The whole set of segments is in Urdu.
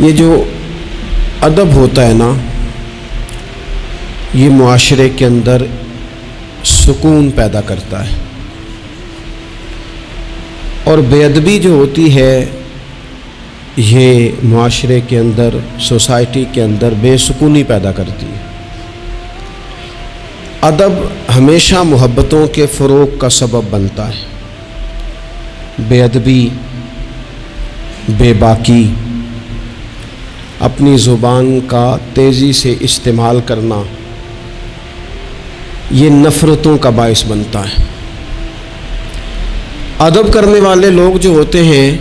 یہ جو ادب ہوتا ہے نا، یہ معاشرے کے اندر سکون پیدا کرتا ہے، اور بے ادبی جو ہوتی ہے یہ معاشرے کے اندر، سوسائٹی کے اندر بے سکونی پیدا کرتی ہے۔ ادب ہمیشہ محبتوں کے فروغ کا سبب بنتا ہے۔ بے ادبی، بے باکی، اپنی زبان کا تیزی سے استعمال کرنا، یہ نفرتوں کا باعث بنتا ہے۔ ادب کرنے والے لوگ جو ہوتے ہیں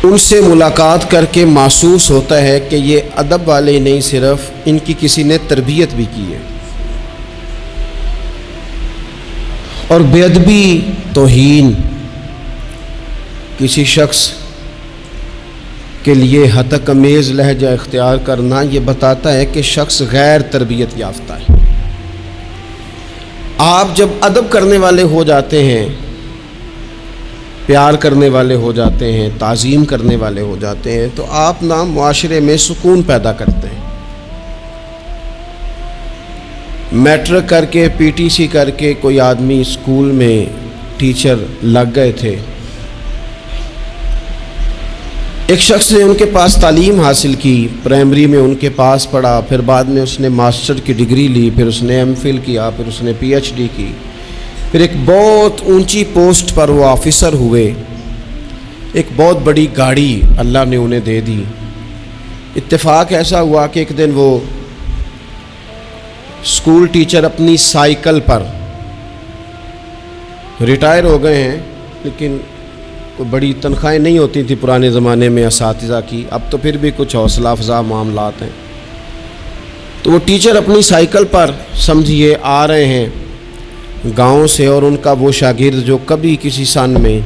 ان سے ملاقات کر کے محسوس ہوتا ہے کہ یہ ادب والے نہیں، صرف ان کی کسی نے تربیت بھی کی ہے۔ اور بے ادبی، توہین، کسی شخص کے لیے ہتک امیز لہجہ اختیار کرنا، یہ بتاتا ہے کہ شخص غیر تربیت یافتہ ہے۔ آپ جب ادب کرنے والے ہو جاتے ہیں، پیار کرنے والے ہو جاتے ہیں، تعظیم کرنے والے ہو جاتے ہیں، تو آپ نا معاشرے میں سکون پیدا کرتے ہیں۔ میٹرک کر کے، پی ٹی سی کر کے کوئی آدمی اسکول میں ٹیچر لگ گئے تھے۔ ایک شخص نے ان کے پاس تعلیم حاصل کی، پرائمری میں ان کے پاس پڑھا، پھر بعد میں اس نے ماسٹر کی ڈگری لی، پھر اس نے ایم فل کیا، پھر اس نے پی ایچ ڈی کی، پھر ایک بہت اونچی پوسٹ پر وہ آفیسر ہوئے، ایک بہت بڑی گاڑی اللہ نے انہیں دے دی۔ اتفاق ایسا ہوا کہ ایک دن وہ اسکول ٹیچر اپنی سائیکل پر، ریٹائر ہو گئے ہیں لیکن کوئی بڑی تنخواہیں نہیں ہوتی تھی پرانے زمانے میں اساتذہ کی، اب تو پھر بھی کچھ حوصلہ افزا معاملات ہیں۔ تو وہ ٹیچر اپنی سائیکل پر سمجھیے آ رہے ہیں گاؤں سے، اور ان کا وہ شاگرد جو کبھی کسی سن میں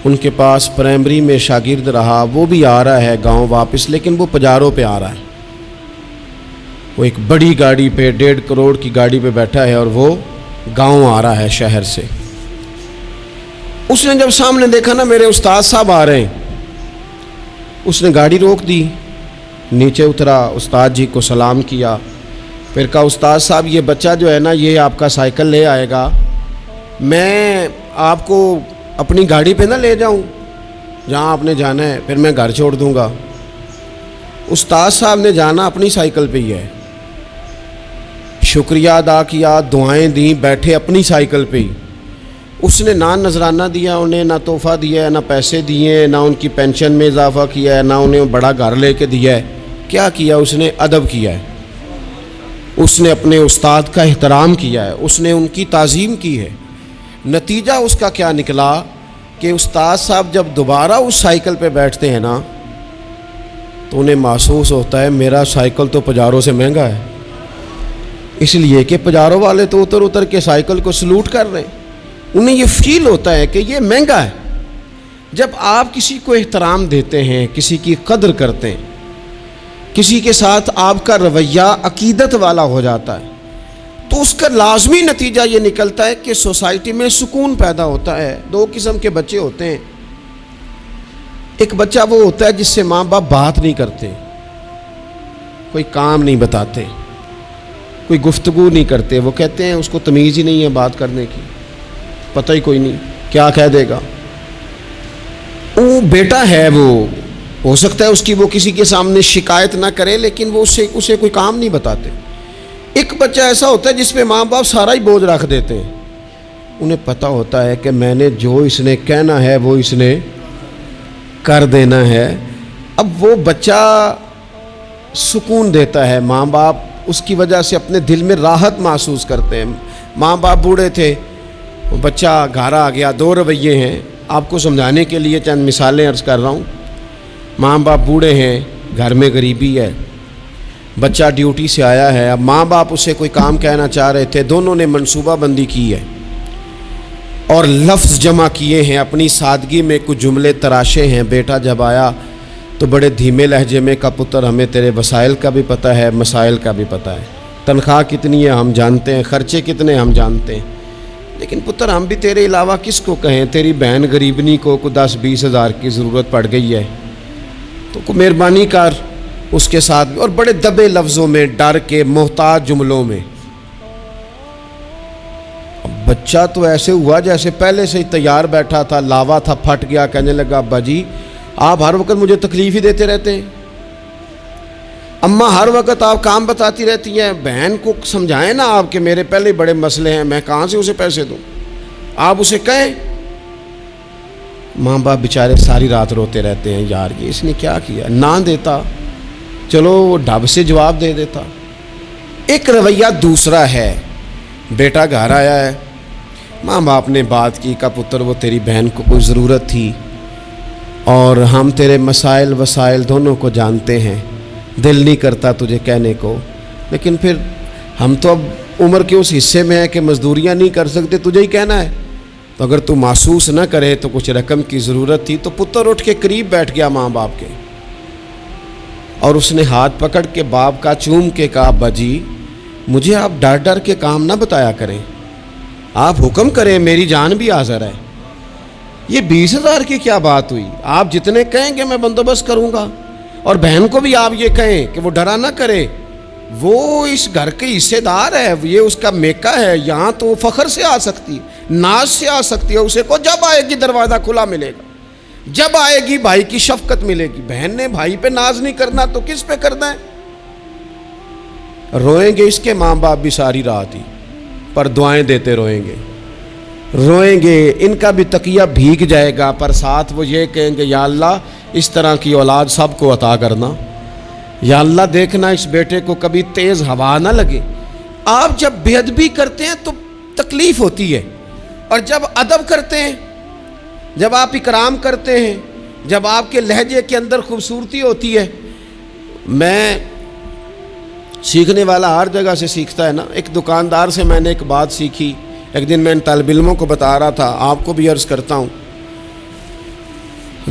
ان کے پاس پرائمری میں شاگرد رہا، وہ بھی آ رہا ہے گاؤں واپس، لیکن وہ پجاروں پہ آ رہا ہے۔ وہ ایک بڑی گاڑی پہ، 1.5 کروڑ کی گاڑی پہ بیٹھا ہے، اور وہ گاؤں آ رہا ہے شہر سے۔ اس نے جب سامنے دیکھا نا میرے استاد صاحب آ رہے ہیں، اس نے گاڑی روک دی، نیچے اترا، استاد جی کو سلام کیا، پھر کہا استاد صاحب یہ بچہ جو ہے نا یہ آپ کا سائیکل لے آئے گا، میں آپ کو اپنی گاڑی پہ نہ لے جاؤں جہاں آپ نے جانا ہے، پھر میں گھر چھوڑ دوں گا۔ استاد صاحب نے جانا اپنی سائیکل پہ ہی ہے، شکریہ ادا کیا، دعائیں دیں، بیٹھے اپنی سائیکل پہ ہی۔ اس نے نہ نذرانہ دیا انہیں، نہ تحفہ دیا ہے، نہ پیسے دیے، نہ ان کی پینشن میں اضافہ کیا ہے، نہ انہیں بڑا گھر لے کے دیا ہے۔ کیا کیا اس نے؟ ادب کیا ہے۔ اس نے اپنے استاد کا احترام کیا ہے، اس نے ان کی تعظیم کی ہے۔ نتیجہ اس کا کیا نکلا کہ استاد صاحب جب دوبارہ اس سائیکل پہ بیٹھتے ہیں نا تو انہیں محسوس ہوتا ہے میرا سائیکل تو پجاروں سے مہنگا ہے، اس لیے کہ پجاروں والے تو اتر اتر کے سائیکل کو سلوٹ کر رہے ہیں، انہیں یہ فیل ہوتا ہے کہ یہ مہنگا ہے۔ جب آپ کسی کو احترام دیتے ہیں، کسی کی قدر کرتے ہیں، کسی کے ساتھ آپ کا رویہ عقیدت والا ہو جاتا ہے، تو اس کا لازمی نتیجہ یہ نکلتا ہے کہ سوسائٹی میں سکون پیدا ہوتا ہے۔ دو قسم کے بچے ہوتے ہیں، ایک بچہ وہ ہوتا ہے جس سے ماں باپ بات نہیں کرتے، کوئی کام نہیں بتاتے، کوئی گفتگو نہیں کرتے، وہ کہتے ہیں اس کو تمیز ہی نہیں ہے بات کرنے کی، پتہ ہی کوئی نہیں کیا کہہ دے گا۔ وہ بیٹا ہے، وہ ہو سکتا ہے اس کی وہ کسی کے سامنے شکایت نہ کرے، لیکن وہ اسے کوئی کام نہیں بتاتے۔ ایک بچہ ایسا ہوتا ہے جس پہ ماں باپ سارا ہی بوجھ رکھ دیتے ہیں، انہیں پتہ ہوتا ہے کہ میں نے جو اس نے کہنا ہے وہ اس نے کر دینا ہے۔ اب وہ بچہ سکون دیتا ہے، ماں باپ اس کی وجہ سے اپنے دل میں راحت محسوس کرتے ہیں۔ ماں باپ بوڑھے تھے، وہ بچہ گھر آ گیا، دو رویے ہیں، آپ کو سمجھانے کے لیے چند مثالیں عرض کر رہا ہوں۔ ماں باپ بوڑھے ہیں، گھر میں غریبی ہے، بچہ ڈیوٹی سے آیا ہے، اب ماں باپ اسے کوئی کام کہنا چاہ رہے تھے، دونوں نے منصوبہ بندی کی ہے اور لفظ جمع کیے ہیں، اپنی سادگی میں کچھ جملے تراشے ہیں۔ بیٹا جب آیا تو بڑے دھیمے لہجے میں کہا پتر ہمیں تیرے وسائل کا بھی پتہ ہے، مسائل کا بھی پتہ ہے، تنخواہ کتنی ہے ہم جانتے ہیں، خرچے کتنے ہم جانتے ہیں۔ لیکن پتر ہم بھی تیرے علاوہ کس کو کہیں، تیری بہن غریبنی کو 10-20 ہزار کی ضرورت پڑ گئی ہے تو کو مہربانی کر اس کے ساتھ بھی، اور بڑے دبے لفظوں میں، ڈر کے، محتاج جملوں میں۔ بچہ تو ایسے ہوا جیسے پہلے سے ہی تیار بیٹھا تھا، لاوا تھا، پھٹ گیا، کہنے لگا ابا جی آپ ہر وقت مجھے تکلیف ہی دیتے رہتے ہیں، اماں ہر وقت آپ کام بتاتی رہتی ہیں، بہن کو سمجھائیں نا آپ کہ میرے پہلے بڑے مسئلے ہیں، میں کہاں سے اسے پیسے دوں، آپ اسے کہیں۔ ماں باپ بیچارے ساری رات روتے رہتے ہیں، یار یہ اس نے کیا کیا، نہ دیتا چلو وہ ڈب سے جواب دے دیتا۔ ایک رویہ دوسرا ہے، بیٹا گھر آیا ہے، ماں باپ نے بات کی، کہا پتر وہ تیری بہن کو کوئی ضرورت تھی اور ہم تیرے مسائل وسائل دونوں کو جانتے ہیں، دل نہیں کرتا تجھے کہنے کو، لیکن پھر ہم تو اب عمر کے اس حصے میں ہیں کہ مزدوریاں نہیں کر سکتے، تجھے ہی کہنا ہے، تو اگر تو محسوس نہ کرے تو کچھ رقم کی ضرورت تھی۔ تو پتر اٹھ کے قریب بیٹھ گیا ماں باپ کے، اور اس نے ہاتھ پکڑ کے باپ کا چوم کے کہا ابا جی مجھے آپ ڈر ڈر کے کام نہ بتایا کریں، آپ حکم کریں، میری جان بھی حاضر ہے۔ یہ 20 ہزار کی کیا بات ہوئی، آپ جتنے کہیں گے میں بندوبست کروں گا، اور بہن کو بھی آپ یہ کہیں کہ وہ ڈرا نہ کرے، وہ اس گھر کے حصے دار ہے، یہ اس کا میکا ہے، یہاں تو فخر سے آ سکتی ہے، ناز سے آ سکتی ہے، اسے کو جب آئے گی دروازہ کھلا ملے گا، جب آئے گی بھائی کی شفقت ملے گی۔ بہن نے بھائی پہ ناز نہیں کرنا تو کس پہ کرنا ہے؟ روئیں گے اس کے ماں باپ بھی ساری رات ہی، پر دعائیں دیتے روئیں گے، روئیں گے، ان کا بھی تکیہ بھیگ جائے گا، پر ساتھ وہ یہ کہیں گے یا اللہ اس طرح کی اولاد سب کو عطا کرنا، یا اللہ دیکھنا اس بیٹے کو کبھی تیز ہوا نہ لگے۔ آپ جب بے ادبی کرتے ہیں تو تکلیف ہوتی ہے، اور جب ادب کرتے ہیں، جب آپ اکرام کرتے ہیں، جب آپ کے لہجے کے اندر خوبصورتی ہوتی ہے۔ میں سیکھنے والا ہر جگہ سے سیکھتا ہے نا، ایک دکاندار سے میں نے ایک بات سیکھی، ایک دن میں ان طالب علموں کو بتا رہا تھا، آپ کو بھی عرض کرتا ہوں،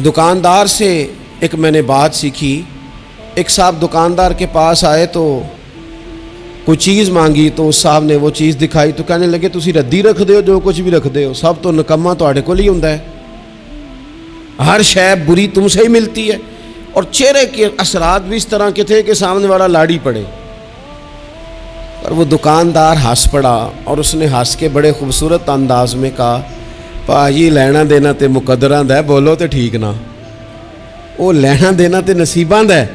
دکاندار سے ایک میں نے بات سیکھی۔ ایک صاحب دکاندار کے پاس آئے تو کوئی چیز مانگی، تو اس صاحب نے وہ چیز دکھائی تو کہنے لگے تسی ردی رکھ دے ہو، جو کچھ بھی رکھ دے ہو سب تو نکما تواڈے کول ہی ہوندا ہے، ہر شے بری تم سے ہی ملتی ہے۔ اور چہرے کے اثرات بھی اس طرح کے تھے کہ سامنے والا لاڑی پڑے، اور وہ دکاندار ہنس پڑا، اور اس نے ہنس کے بڑے خوبصورت انداز میں کہا پاجی لینا دینا تے مقدراں دا ہے، بولو تے ٹھیک نہ، وہ لینا دینا تے نصیباں دا ہے،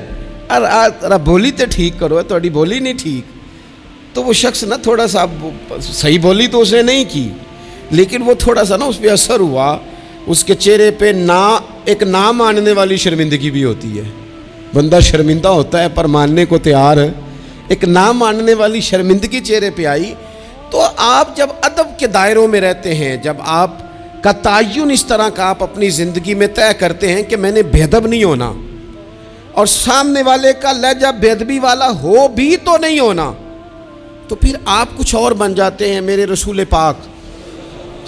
ار بولی تے ٹھیک کرو، تہاڈی بولی نہیں ٹھیک۔ تو وہ شخص نا تھوڑا سا صحیح بولی تو اس نے نہیں کی، لیکن وہ تھوڑا سا نا اس پہ اثر ہوا، اس کے چہرے پہ ایک نہ ماننے والی شرمندگی بھی ہوتی ہے، بندہ شرمندہ ہوتا ہے پر ماننے کو تیار ہے، ایک نہ ماننے والی شرمندگی چہرے پہ آئی۔ تو آپ جب ادب کے دائروں میں رہتے ہیں، جب آپ کا تعین اس طرح کا آپ اپنی زندگی میں طے کرتے ہیں کہ میں نے بے ادب نہیں ہونا، اور سامنے والے کا لہجہ بے ادبی والا ہو بھی تو نہیں ہونا، تو پھر آپ کچھ اور بن جاتے ہیں۔ میرے رسول پاک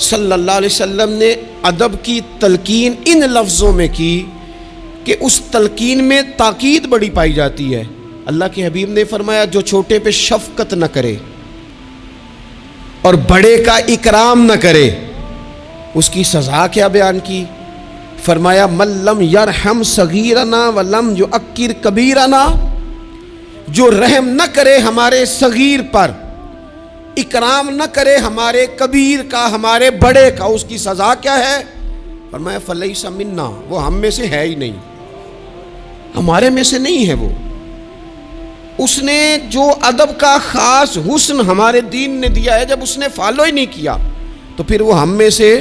صلی اللہ علیہ وسلم نے ادب کی تلقین ان لفظوں میں کی کہ اس تلقین میں تاکید بڑی پائی جاتی ہے۔ اللہ کے حبیب نے فرمایا جو چھوٹے پہ شفقت نہ کرے اور بڑے کا اکرام نہ کرے اس کی سزا کیا بیان کی؟ فرمایا من لم یرحم صغیرنا ولم یؤکر کبیرنا، جو رحم نہ کرے ہمارے صغیر پر، اکرام نہ کرے ہمارے کبیر کا، ہمارے بڑے کا، اس کی سزا کیا ہے؟ فرمایا فلیس منا، وہ ہم میں سے ہے ہی نہیں، ہمارے میں سے نہیں ہے وہ۔ اس نے جو ادب کا خاص حسن ہمارے دین نے دیا ہے، جب اس نے فالو ہی نہیں کیا تو پھر وہ ہم میں سے۔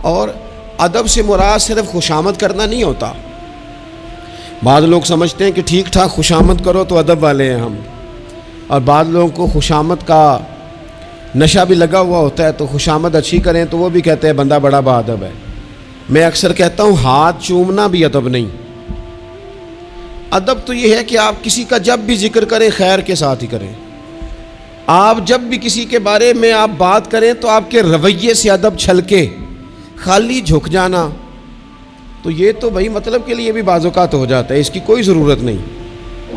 اور ادب سے مراد صرف خوشامد کرنا نہیں ہوتا۔ بعض لوگ سمجھتے ہیں کہ ٹھیک ٹھاک خوشامد کرو تو ادب والے ہیں ہم، اور بعض لوگوں کو خوشامد کا نشہ بھی لگا ہوا ہوتا ہے، تو خوشامد اچھی کریں تو وہ بھی کہتے ہیں بندہ بڑا با ادب ہے۔ میں اکثر کہتا ہوں ہاتھ چومنا بھی ادب نہیں۔ ادب تو یہ ہے کہ آپ کسی کا جب بھی ذکر کریں خیر کے ساتھ ہی کریں، آپ جب بھی کسی کے بارے میں آپ بات کریں تو آپ کے رویے سے ادب چھلکے، خالی جھک جانا تو یہ تو بھائی مطلب کے لیے بھی بعض اوقات ہو جاتا ہے، اس کی کوئی ضرورت نہیں،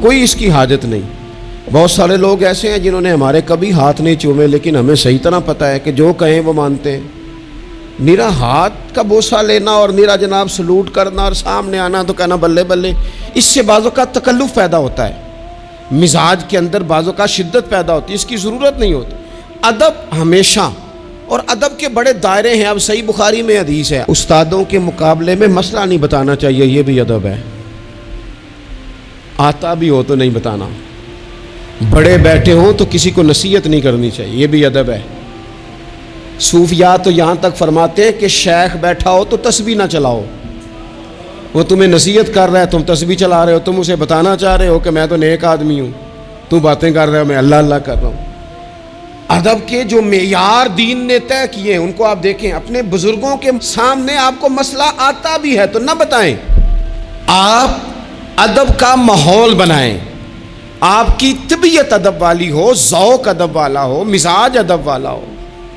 کوئی اس کی حاجت نہیں۔ بہت سارے لوگ ایسے ہیں جنہوں نے ہمارے کبھی ہاتھ نہیں چومے، لیکن ہمیں صحیح طرح پتہ ہے کہ جو کہیں وہ مانتے ہیں۔ نیرا ہاتھ کا بوسہ لینا اور نیرا جناب سلوٹ کرنا اور سامنے آنا تو کہنا بلے بلے، اس سے بعضوں کا تکلف پیدا ہوتا ہے، مزاج کے اندر بعضوں کا شدت پیدا ہوتی ہے، اس کی ضرورت نہیں ہوتی۔ ادب ہمیشہ، اور ادب کے بڑے دائرے ہیں۔ اب صحیح بخاری میں حدیث ہے، استادوں کے مقابلے میں مسئلہ نہیں بتانا چاہیے، یہ بھی ادب ہے۔ آتا بھی ہو تو نہیں بتانا، بڑے بیٹھے ہوں تو کسی کو نصیحت نہیں کرنی چاہیے، یہ بھی ادب ہے۔ صوفیاء تو یہاں تک فرماتے ہیں کہ شیخ بیٹھا ہو تو تسبیح نہ چلاؤ، وہ تمہیں نصیحت کر رہا ہے، تم تسبیح چلا رہے ہو، تم اسے بتانا چاہ رہے ہو کہ میں تو نیک آدمی ہوں، تم باتیں کر رہے ہو میں اللہ اللہ کر رہا ہوں۔ ادب کے جو معیار دین نے طے کیے ہیں ان کو آپ دیکھیں، اپنے بزرگوں کے سامنے آپ کو مسئلہ آتا بھی ہے تو نہ بتائیں، آپ ادب کا ماحول بنائیں، آپ کی طبیعت ادب والی ہو، ذوق ادب والا ہو، مزاج ادب والا ہو۔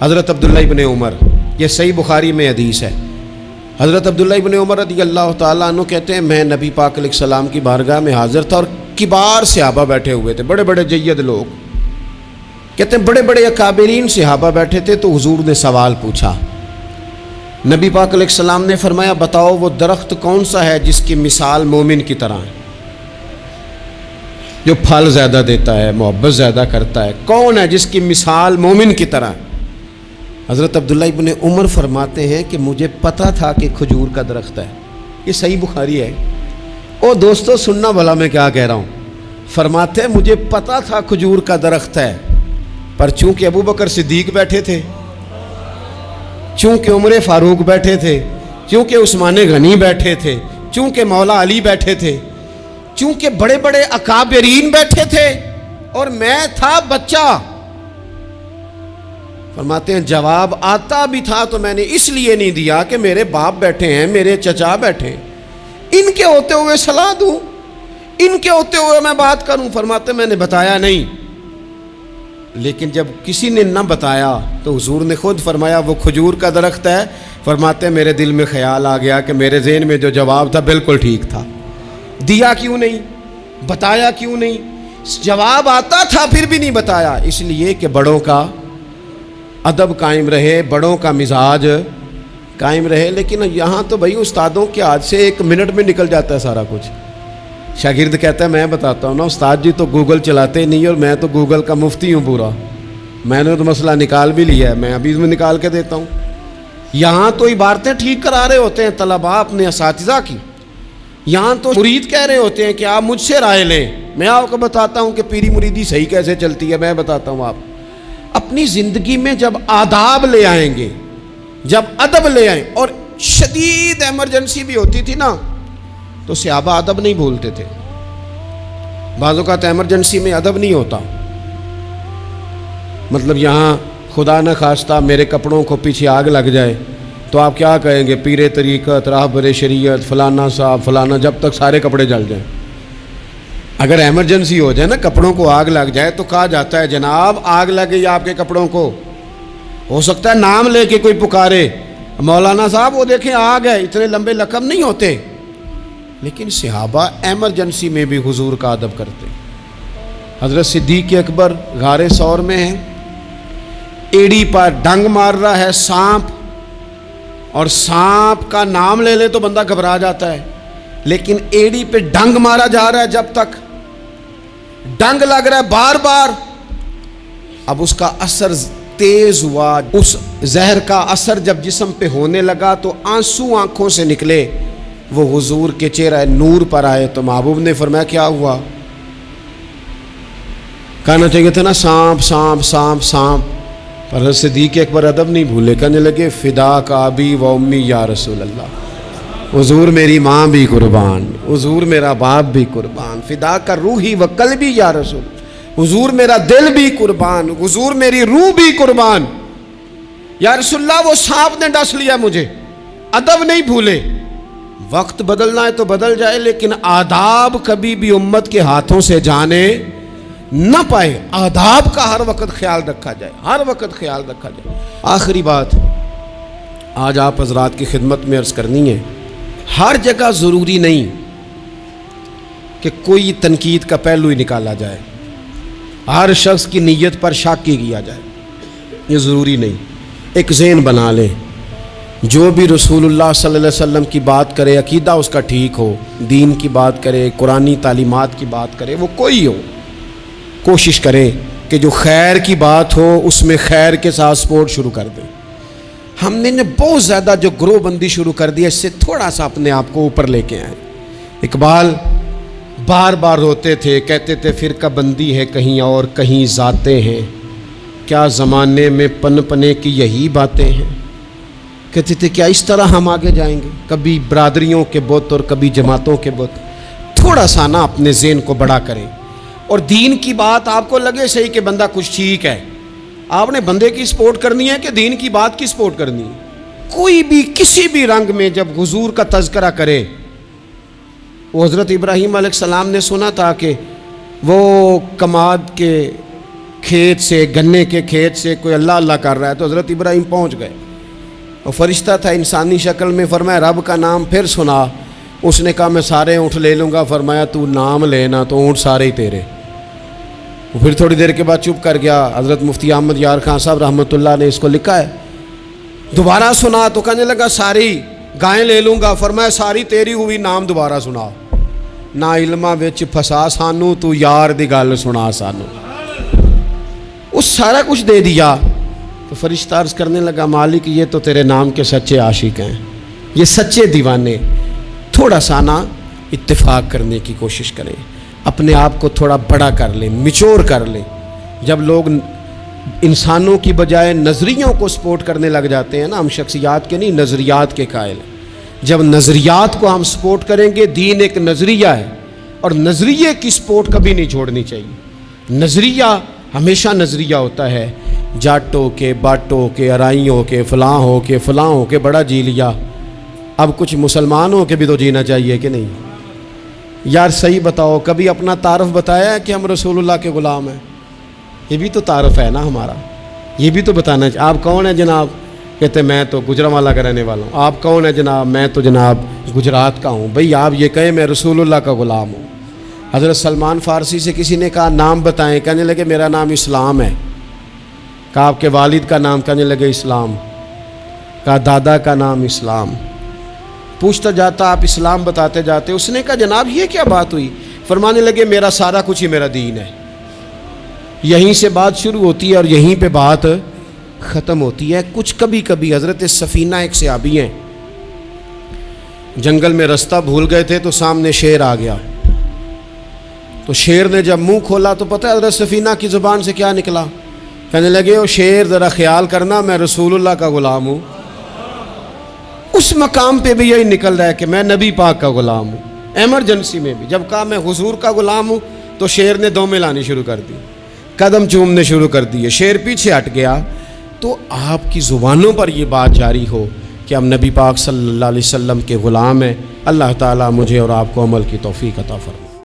حضرت عبداللہ ابن عمر، یہ صحیح بخاری میں حدیث ہے، حضرت عبداللہ ابن عمر رضی اللہ تعالیٰ عنہ کہتے ہیں میں نبی پاک علیہ السلام کی بارگاہ میں حاضر تھا اور کبار صحابہ بیٹھے ہوئے تھے، بڑے بڑے جید لوگ، کہتے ہیں بڑے بڑے اکابرین صحابہ بیٹھے تھے، تو حضور نے سوال پوچھا، نبی پاک علیہ السلام نے فرمایا بتاؤ وہ درخت کون سا ہے جس کی مثال مومن کی طرح ہے، جو پھل زیادہ دیتا ہے، محبت زیادہ کرتا ہے، کون ہے جس کی مثال مومن کی طرح ہے؟ حضرت عبداللہ ابن عمر فرماتے ہیں کہ مجھے پتہ تھا کہ کھجور کا درخت ہے، یہ صحیح بخاری ہے۔ او دوستو سننا بھلا میں کیا کہہ رہا ہوں، فرماتے ہیں مجھے پتہ تھا کھجور کا درخت ہے، پر چونکہ ابو بکر صدیق بیٹھے تھے، چونکہ عمر فاروق بیٹھے تھے، چونکہ عثمان غنی بیٹھے تھے، چونکہ مولا علی بیٹھے تھے، چونکہ بڑے بڑے اکابرین بیٹھے تھے اور میں تھا بچہ، فرماتے ہیں جواب آتا بھی تھا تو میں نے اس لیے نہیں دیا کہ میرے باپ بیٹھے ہیں، میرے چچا بیٹھے ہیں، ان کے ہوتے ہوئے صلاح دوں، ان کے ہوتے ہوئے میں بات کروں؟ فرماتے ہیں میں نے بتایا نہیں، لیکن جب کسی نے نہ بتایا تو حضور نے خود فرمایا وہ کھجور کا درخت ہے، فرماتے ہیں میرے دل میں خیال آ گیا کہ میرے ذہن میں جو جواب تھا بالکل ٹھیک تھا، دیا کیوں نہیں، بتایا کیوں نہیں؟ جواب آتا تھا پھر بھی نہیں بتایا، اس لیے کہ بڑوں کا ادب قائم رہے، بڑوں کا مزاج قائم رہے۔ لیکن یہاں تو بھائی استادوں کے ہاتھ سے 1 منٹ میں نکل جاتا ہے سارا کچھ، شاگرد کہتا ہے میں بتاتا ہوں نا استاد جی تو گوگل چلاتے نہیں، اور میں تو گوگل کا مفتی ہوں پورا، میں نے تو مسئلہ نکال بھی لیا ہے، میں ابھی میں نکال کے دیتا ہوں۔ یہاں تو عبارتیں ٹھیک کرا رہے ہوتے ہیں طلباء اپنے اساتذہ کی، یہاں تو مرید کہہ رہے ہوتے ہیں کہ آپ مجھ سے رائے لیں، میں آپ کو بتاتا ہوں کہ پیری مریدی صحیح کیسے چلتی ہے، میں بتاتا ہوں۔ آپ اپنی زندگی میں جب آداب لے آئیں گے، جب ادب لے آئیں، اور شدید ایمرجنسی بھی ہوتی تھی نا تو صحابہ ادب نہیں بھولتے تھے، بعض اوقات ایمرجنسی میں ادب نہیں ہوتا، مطلب یہاں خدا نہ خواستہ میرے کپڑوں کو پیچھے آگ لگ جائے تو آپ کیا کہیں گے، پیر طریقت، راہبر شریعت، فلانا صاحب فلانا، جب تک سارے کپڑے جل جائیں۔ اگر ایمرجنسی ہو جائے نا، کپڑوں کو آگ لگ جائے تو کہا جاتا ہے جناب آگ لگ گئی آپ کے کپڑوں کو، ہو سکتا ہے نام لے کے کوئی پکارے مولانا صاحب وہ دیکھیں آگ ہے، اتنے لمبے لقب نہیں ہوتے، لیکن صحابہ ایمرجنسی میں بھی حضور کا ادب کرتے۔ حضرت صدیق اکبر غار ثور میں ہیں، ایڑی پر ڈنگ مار رہا ہے سانپ، اور سانپ کا نام لے لے تو بندہ گھبرا جاتا ہے، لیکن ایڑی پہ ڈنگ مارا جا رہا ہے، جب تک ڈنگ لگ رہا ہے بار بار، اب اس کا اثر تیز ہوا، اس زہر کا اثر جب جسم پہ ہونے لگا تو آنسو آنکھوں سے نکلے، وہ حضور کے چہرہ نور پر آئے تو محبوب نے فرمایا کیا ہوا؟ کہنا چاہیے تھا نا سانپ سانپ سانپ سانپ، پر حضرت صدیق اکبر ادب نہیں بھولے، کہنے لگے فدا کا ابی و امی یا رسول اللہ، حضور میری ماں بھی قربان، حضور میرا باپ بھی قربان، فدا کا روحی و قلبی یا رسول، حضور میرا دل بھی قربان، حضور میری روح بھی قربان، یا رسول اللہ وہ سانپ نے ڈس لیا مجھے۔ ادب نہیں بھولے، وقت بدلنا ہے تو بدل جائے، لیکن آداب کبھی بھی امت کے ہاتھوں سے جانے نہ پائے، آداب کا ہر وقت خیال رکھا جائے، ہر وقت خیال رکھا جائے۔ آخری بات آج آپ حضرات کی خدمت میں عرض کرنی ہے، ہر جگہ ضروری نہیں کہ کوئی تنقید کا پہلو ہی نکالا جائے، ہر شخص کی نیت پر شک کی کیا جائے، یہ ضروری نہیں. ایک ذہن بنا لیں، جو بھی رسول اللہ صلی اللہ علیہ وسلم کی بات کرے، عقیدہ اس کا ٹھیک ہو، دین کی بات کرے، قرآنی تعلیمات کی بات کرے، وہ کوئی ہو، کوشش کریں کہ جو خیر کی بات ہو اس میں خیر کے ساتھ سپورٹ شروع کر دیں. ہم نے بہت زیادہ جو گروہ بندی شروع کر دی ہے، اس سے تھوڑا سا اپنے آپ کو اوپر لے کے آئیں. اقبال بار بار روتے تھے، کہتے تھے فرقہ بندی ہے کہیں اور کہیں ذاتیں ہیں، کیا زمانے میں پن پنے کی یہی باتیں ہیں. کہتے تھے کیا اس طرح ہم آگے جائیں گے، کبھی برادریوں کے بت اور کبھی جماعتوں کے بت. تھوڑا سا نا اپنے ذہن کو بڑا کریں. اور دین کی بات آپ کو لگے صحیح کہ بندہ کچھ ٹھیک ہے، آپ نے بندے کی سپورٹ کرنی ہے کہ دین کی بات کی سپورٹ کرنی ہے. کوئی بھی کسی بھی رنگ میں جب حضور کا تذکرہ کرے، وہ حضرت ابراہیم علیہ السلام نے سنا تھا کہ وہ کماد کے کھیت سے، گنے کے کھیت سے کوئی اللہ اللہ کر رہا ہے، تو حضرت ابراہیم پہنچ گئے. اور فرشتہ تھا انسانی شکل میں، فرمایا رب کا نام پھر سنا. اس نے کہا میں سارے اونٹ لے لوں گا. فرمایا تو نام لینا تو اونٹ سارے ہی تیرے. پھر تھوڑی دیر کے بعد چپ کر گیا. حضرت مفتی احمد یار خان صاحب رحمۃ اللہ نے اس کو لکھا ہے. دوبارہ سنا تو کہنے لگا ساری گائیں لے لوں گا. فرمایا ساری تیری ہوئی، نام دوبارہ سنا. نا علماں وچ پھسا سانو، تو یار دی گل سنا سانو. اس سارا کچھ دے دیا. تو فرشتہ عرض کرنے لگا مالک یہ تو تیرے نام کے سچے عاشق ہیں، یہ سچے دیوانے. تھوڑا سا نا اتفاق کرنے کی کوشش کریں، اپنے آپ کو تھوڑا بڑا کر لیں، میچور کر لیں. جب لوگ انسانوں کی بجائے نظریوں کو سپورٹ کرنے لگ جاتے ہیں نا، ہم شخصیات کے نہیں نظریات کے قائل ہیں. جب نظریات کو ہم سپورٹ کریں گے، دین ایک نظریہ ہے اور نظریے کی سپورٹ کبھی نہیں چھوڑنی چاہیے. نظریہ ہمیشہ نظریہ ہوتا ہے. جاٹوں کے، باٹوں کے، ارائیوں کے، فلاں ہو کے، فلاں ہو کے بڑا جی لیا، اب کچھ مسلمان ہو کے بھی تو جینا چاہیے کہ نہیں؟ یار صحیح بتاؤ، کبھی اپنا تعارف بتایا ہے کہ ہم رسول اللہ کے غلام ہیں؟ یہ بھی تو تعارف ہے نا ہمارا، یہ بھی تو بتانا چاہیے. آپ کون ہیں جناب؟ کہتے میں تو گجرانوالہ کا رہنے والا ہوں. آپ کون ہیں جناب؟ میں تو جناب گجرات کا ہوں. بھئی آپ یہ کہیں میں رسول اللہ کا غلام ہوں. حضرت سلمان فارسی سے کسی نے کہا نام بتائیں، کہنے لگے میرا نام اسلام ہے. کہا آپ کے والد کا نام؟ کہنے لگے اسلام. کہا دادا کا نام اسلام. پوچھتا جاتا آپ اسلام بتاتے جاتے. اس نے کہا جناب یہ کیا بات ہوئی؟ فرمانے لگے میرا سارا کچھ ہی میرا دین ہے. یہیں سے بات شروع ہوتی ہے اور یہیں پہ بات ختم ہوتی ہے. کچھ کبھی کبھی حضرت سفینہ ایک صحابی ہیں، جنگل میں رستہ بھول گئے تھے تو سامنے شیر آ گیا. تو شیر نے جب منہ کھولا تو پتہ ہے حضرت سفینہ کی زبان سے کیا نکلا؟ کہنے لگے او شیر ذرا خیال کرنا میں رسول اللہ کا غلام ہوں. اس مقام پہ بھی یہی نکل رہا ہے کہ میں نبی پاک کا غلام ہوں. ایمرجنسی میں بھی جب کہا میں حضور کا غلام ہوں تو شیر نے دومیں لانی شروع کر دی، قدم چومنے شروع کر دیے. شیر پیچھے ہٹ گیا. تو آپ کی زبانوں پر یہ بات جاری ہو کہ ہم نبی پاک صلی اللہ علیہ وسلم کے غلام ہیں. اللہ تعالیٰ مجھے اور آپ کو عمل کی توفیق عطا فرمائے.